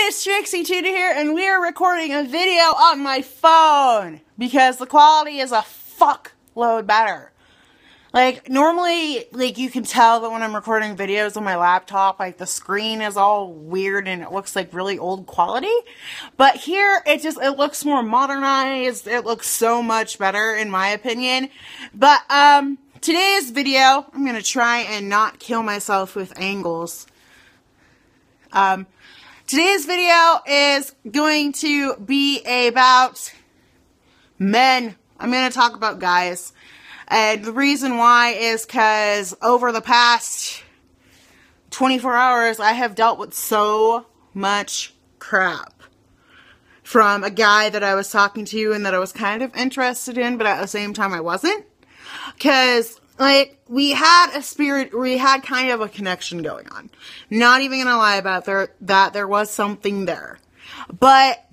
it's Trixie Tuna here, and we are recording a video on my phone because the quality is a fuckload better. Like, normally, like, you can tell that when I'm recording videos on my laptop, like, the screen is all weird and it looks like really old quality. But here, it looks more modernized. It looks so much better, in my opinion. But, today's video, I'm gonna try and not kill myself with angles. Today's video is going to be about men. I'm going to talk about guys. And the reason why is because over the past 24 hours, I have dealt with so much crap from a guy that I was talking to and that I was kind of interested in, but at the same time I wasn't. Because, like, we had kind of a connection going on. Not even gonna lie about that there was something there. But,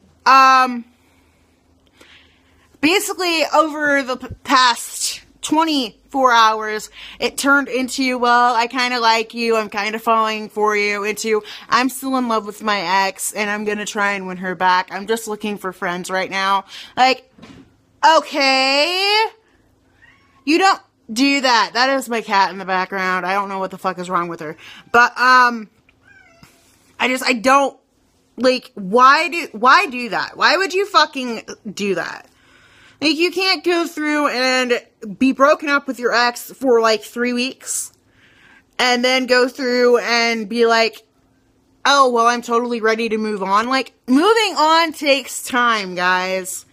basically, over the past 24 hours, it turned into, well, I kind of like you, I'm kind of falling for you, into, I'm still in love with my ex, and I'm gonna try and win her back. I'm just looking for friends right now. Like, okay, you don't do that. That is my cat in the background. I don't know what the fuck is wrong with her. But, I don't, like, why do that? Why would you fucking do that? Like, you can't go through and be broken up with your ex for, like, 3 weeks, and then go through and be like, oh, well, I'm totally ready to move on. Like, moving on takes time, guys.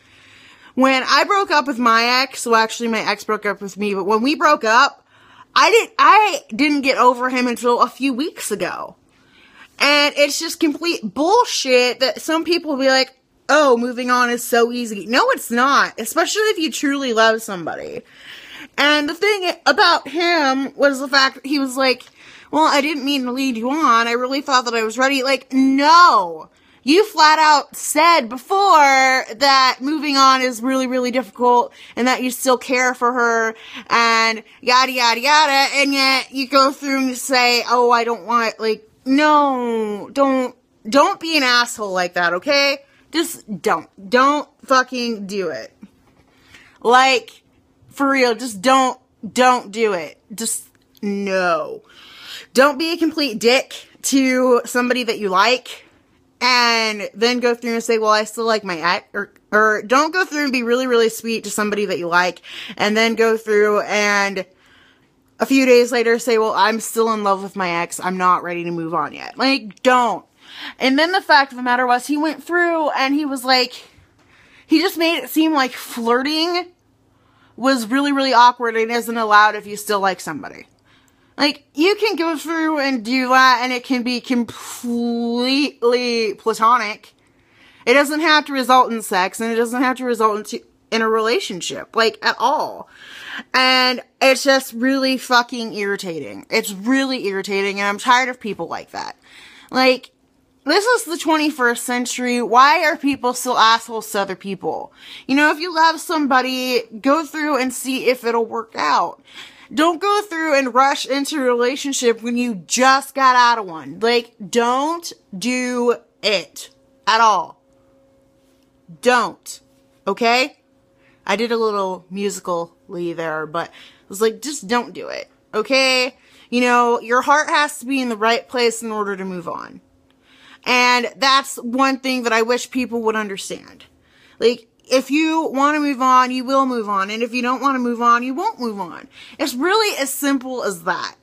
When I broke up with my ex, well, actually, my ex broke up with me, but when we broke up, I didn't get over him until a few weeks ago. And it's just complete bullshit that some people will be like, oh, moving on is so easy. No, it's not. Especially if you truly love somebody. And the thing about him was the fact that he was like, well, I didn't mean to lead you on. I really thought that I was ready. Like, no. You flat out said before that moving on is really, really difficult and that you still care for her and yada, yada, yada. And yet you go through and you say, oh, I don't want, like, no, don't be an asshole like that, okay? Just don't fucking do it. Like, for real, just don't do it. Just, no. Don't be a complete dick to somebody that you like. And then go through and say, well, I still like my ex, or don't go through and be really, really sweet to somebody that you like, and then go through and a few days later say, well, I'm still in love with my ex, I'm not ready to move on yet. Like, don't. And then the fact of the matter was, he went through and he was like, he just made it seem like flirting was really, really awkward and isn't allowed if you still like somebody. Like, you can go through and do that, and it can be completely platonic. It doesn't have to result in sex, and it doesn't have to result in a relationship, like, at all. And it's just really fucking irritating. It's really irritating, and I'm tired of people like that. Like, this is the 21st century. Why are people still assholes to other people? You know, if you love somebody, go through and see if it'll work out. Don't go through and rush into a relationship when you just got out of one. Like, don't do it at all. Don't. Okay? I did a little musical-ly there, but I was like, just don't do it. Okay? You know, your heart has to be in the right place in order to move on. And that's one thing that I wish people would understand. Like, if you want to move on, you will move on. And if you don't want to move on, you won't move on. It's really as simple as that.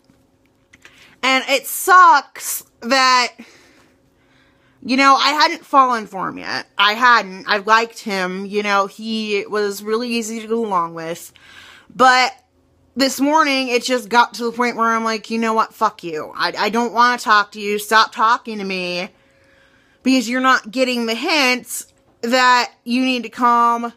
And it sucks that, you know, I hadn't fallen for him yet. I hadn't. I liked him. You know, he was really easy to go along with. But this morning, it just got to the point where I'm like, you know what? Fuck you. I don't want to talk to you. Stop talking to me. Because you're not getting the hints that you need to calm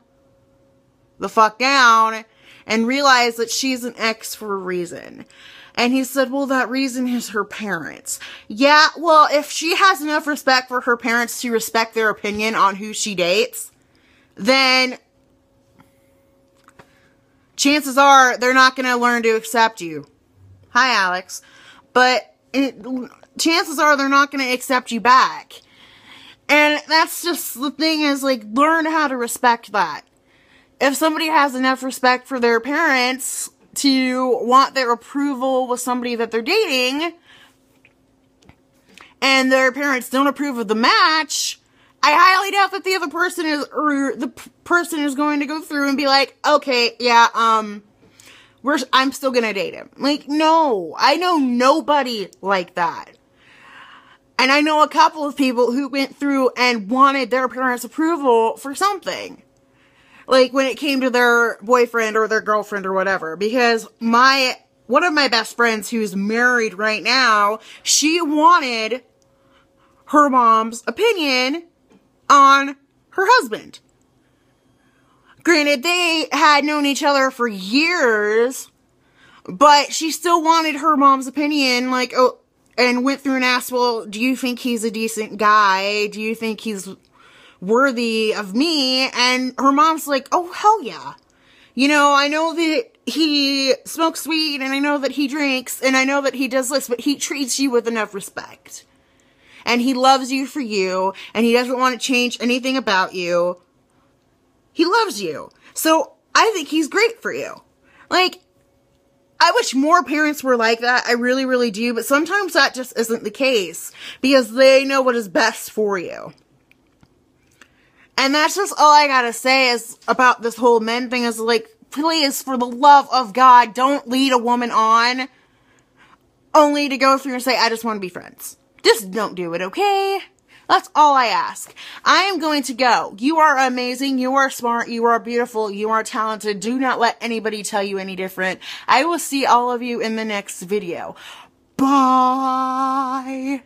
the fuck down and realize that she's an ex for a reason. And he said, well, that reason is her parents. Yeah, well, if she has enough respect for her parents to respect their opinion on who she dates, then chances are they're not going to learn to accept you. Hi, Alex. But chances are they're not going to accept you back. And that's just the thing is, like, learn how to respect that. If somebody has enough respect for their parents to want their approval with somebody that they're dating, and their parents don't approve of the match, I highly doubt that the other person is, or the person is going to go through and be like, okay, yeah, I'm still gonna date him. Like, no. I know nobody like that. And I know a couple of people who went through and wanted their parents' approval for something. Like, when it came to their boyfriend or their girlfriend or whatever. Because one of my best friends who's married right now, she wanted her mom's opinion on her husband. Granted, they had known each other for years, but she still wanted her mom's opinion, like, oh, and went through and asked, well, do you think he's a decent guy? Do you think he's worthy of me? And her mom's like, oh, hell yeah. You know, I know that he smokes weed, and I know that he drinks, and I know that he does this, but he treats you with enough respect. And he loves you for you, and he doesn't want to change anything about you. He loves you. So, I think he's great for you. Like, I wish more parents were like that. I really, really do. But sometimes that just isn't the case. Because they know what is best for you. And that's just all I gotta say is about this whole men thing is, like, please, for the love of God, don't lead a woman on only to go through and say, I just want to be friends. Just don't do it, okay? That's all I ask. I am going to go. You are amazing. You are smart. You are beautiful. You are talented. Do not let anybody tell you any different. I will see all of you in the next video. Bye.